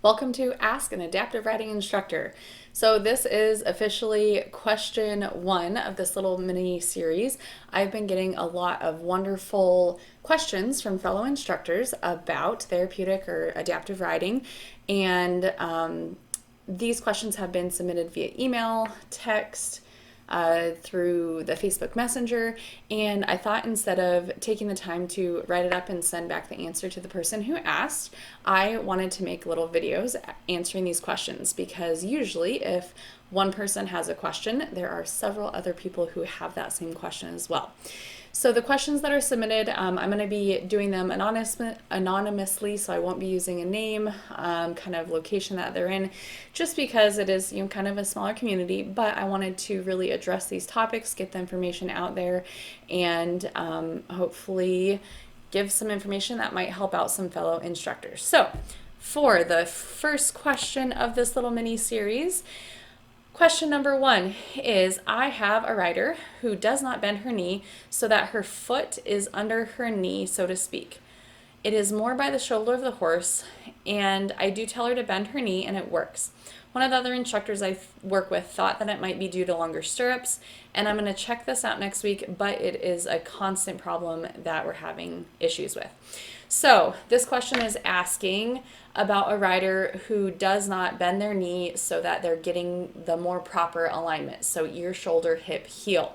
Welcome to Ask an Adaptive Riding Instructor. So this is officially question 1 of this little mini series. I've been getting a lot of wonderful questions from fellow instructors about therapeutic or adaptive riding, and these questions have been submitted via email, text, through the Facebook Messenger, and I thought instead of taking the time to write it up and send back the answer to the person who asked, I wanted to make little videos answering these questions, because usually if one person has a question, there are several other people who have that same question as well. So the questions that are submitted, I'm going to be doing them anonymously, so I won't be using a name, kind of location that they're in, just because it is kind of a smaller community. But I wanted to really address these topics, get the information out there, and hopefully give some information that might help out some fellow instructors. So for the first question of this little mini series, question number 1 is, I have a rider who does not bend her knee so that her foot is under her knee, so to speak. It is more by the shoulder of the horse, and I do tell her to bend her knee and it works. One of the other instructors I work with thought that it might be due to longer stirrups, and I'm going to check this out next week, but it is a constant problem that we're having issues with. So this question is asking about a rider who does not bend their knee so that they're getting the more proper alignment. So ear, shoulder, hip, heel.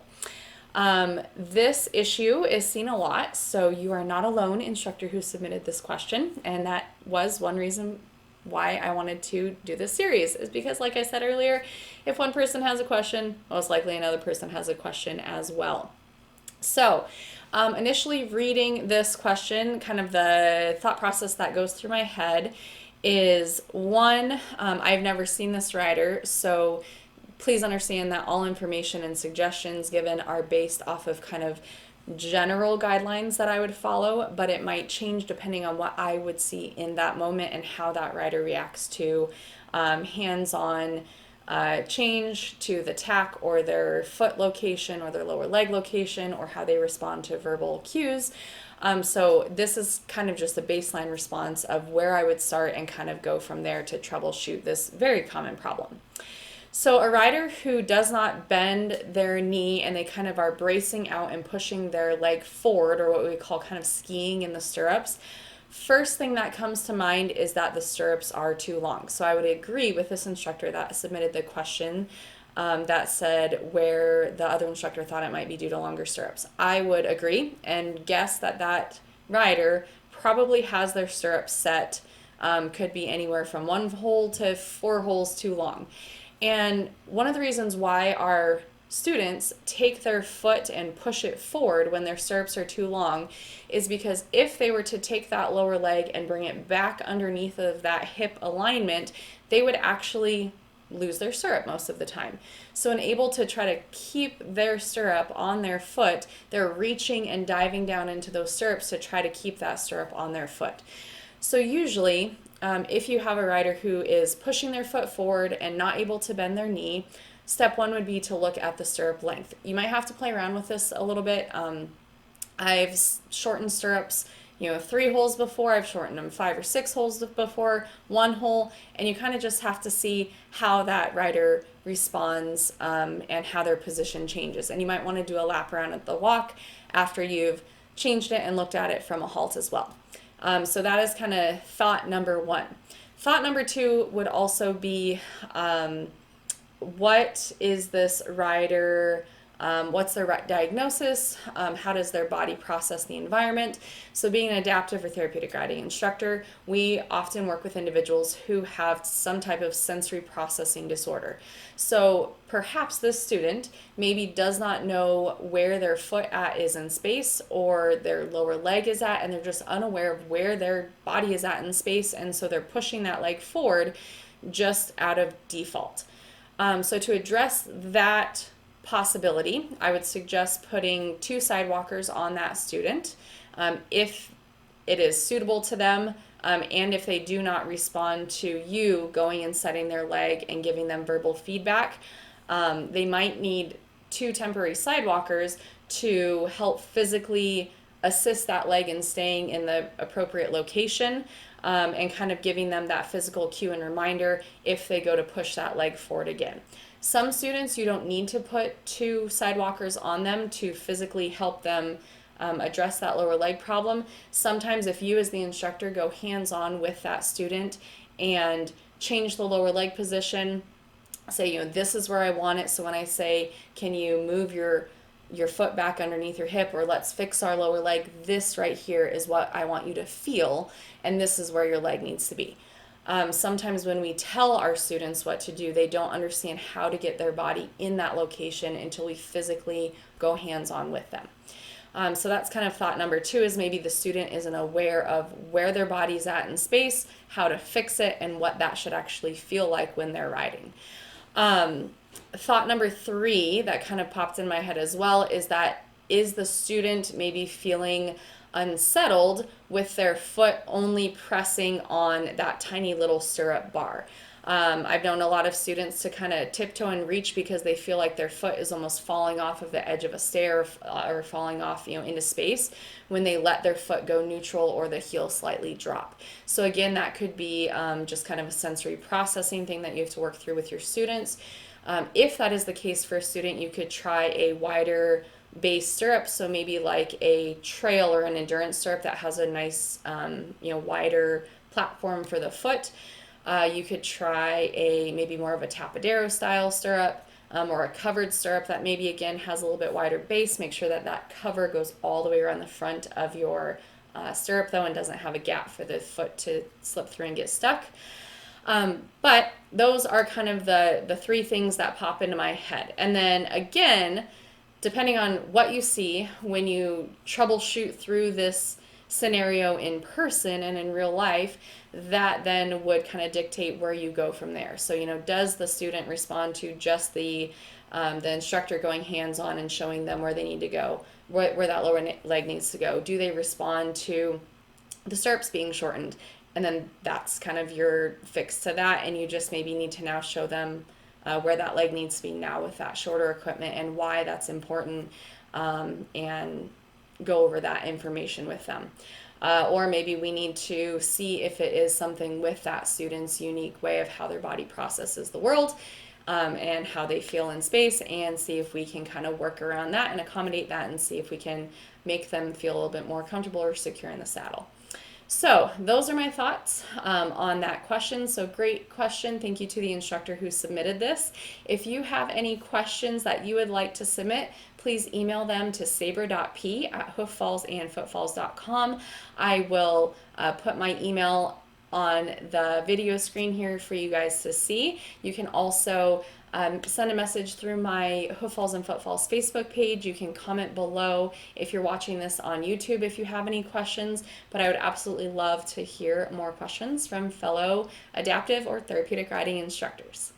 This issue is seen a lot, so you are not alone, instructor, who submitted this question, and that was one reason why I wanted to do this series, is because, like I said earlier, if one person has a question, most likely another person has a question as well. So initially reading this question, kind of the thought process that goes through my head is, one, I've never seen this rider, so please understand that all information and suggestions given are based off of kind of general guidelines that I would follow, but it might change depending on what I would see in that moment and how that rider reacts to hands-on change to the tack or their foot location or their lower leg location, or how they respond to verbal cues. So this is kind of just a baseline response of where I would start and kind of go from there to troubleshoot this very common problem. So a rider who does not bend their knee and they kind of are bracing out and pushing their leg forward, or what we call kind of skiing in the stirrups, first thing that comes to mind is that the stirrups are too long. So I would agree with this instructor that submitted the question that said where the other instructor thought it might be due to longer stirrups. I would agree and guess that that rider probably has their stirrups set, could be anywhere from 1 hole to 4 holes too long. And one of the reasons why our students take their foot and push it forward when their stirrups are too long is because if they were to take that lower leg and bring it back underneath of that hip alignment, they would actually lose their stirrup most of the time. So unable to try to keep their stirrup on their foot, they're reaching and diving down into those stirrups to try to keep that stirrup on their foot. So usually, if you have a rider who is pushing their foot forward and not able to bend their knee, step 1 would be to look at the stirrup length. You might have to play around with this a little bit. I've shortened stirrups, 3 holes before. I've shortened them 5 or 6 holes before, 1 hole, and you kind of just have to see how that rider responds and how their position changes. And you might want to do a lap around at the walk after you've changed it and looked at it from a halt as well. So that is kind of thought number 1. Thought number 2 would also be, what is this rider, what's their diagnosis, how does their body process the environment? So being an adaptive or therapeutic riding instructor, we often work with individuals who have some type of sensory processing disorder. So perhaps this student maybe does not know where their foot is in space, or their lower leg is at, and they're just unaware of where their body is at in space, and so they're pushing that leg forward just out of default. So to address that possibility, I would suggest putting 2 sidewalkers on that student if it is suitable to them, and if they do not respond to you going and setting their leg and giving them verbal feedback, they might need 2 temporary sidewalkers to help physically assist that leg in staying in the appropriate location, and kind of giving them that physical cue and reminder if they go to push that leg forward again. Some students, you don't need to put two sidewalkers on them to physically help them address that lower leg problem. Sometimes if you as the instructor go hands-on with that student and change the lower leg position, say, this is where I want it. So when I say, can you move your foot back underneath your hip, or let's fix our lower leg, this right here is what I want you to feel, and this is where your leg needs to be. Sometimes when we tell our students what to do, they don't understand how to get their body in that location until we physically go hands-on with them. So that's kind of thought number 2, is maybe the student isn't aware of where their body's at in space, how to fix it, and what that should actually feel like when they're riding. Thought number 3 that kind of popped in my head as well is the student maybe feeling unsettled with their foot only pressing on that tiny little stirrup bar. I've known a lot of students to kind of tiptoe and reach because they feel like their foot is almost falling off of the edge of a stair, or falling off, into space when they let their foot go neutral or the heel slightly drop. So again, that could be just kind of a sensory processing thing that you have to work through with your students. If that is the case for a student, you could try a wider base stirrup, so maybe like a trail or an endurance stirrup that has a nice wider platform for the foot. You could try maybe more of a tapadero style stirrup, or a covered stirrup that maybe again has a little bit wider base. Make sure that that cover goes all the way around the front of your stirrup though, and doesn't have a gap for the foot to slip through and get stuck. But those are kind of the 3 things that pop into my head. And then again, depending on what you see when you troubleshoot through this scenario in person and in real life, that then would kind of dictate where you go from there. So, does the student respond to just the instructor going hands-on and showing them where they need to go, where that lower leg needs to go? Do they respond to the stirrups being shortened? And then that's kind of your fix to that, and you just maybe need to now show them where that leg needs to be now with that shorter equipment and why that's important, and go over that information with them. Or maybe we need to see if it is something with that student's unique way of how their body processes the world, and how they feel in space, and see if we can kind of work around that and accommodate that, and see if we can make them feel a little bit more comfortable or secure in the saddle. So those are my thoughts on that question. So great question. Thank you to the instructor who submitted this. If you have any questions that you would like to submit, please email them to saber.p@hooffallsandfootfalls.com. I will put my email on the video screen here for you guys to see. You can also send a message through my Hoof Falls and Footfalls Facebook page. You can comment below if you're watching this on YouTube if you have any questions, but I would absolutely love to hear more questions from fellow adaptive or therapeutic riding instructors.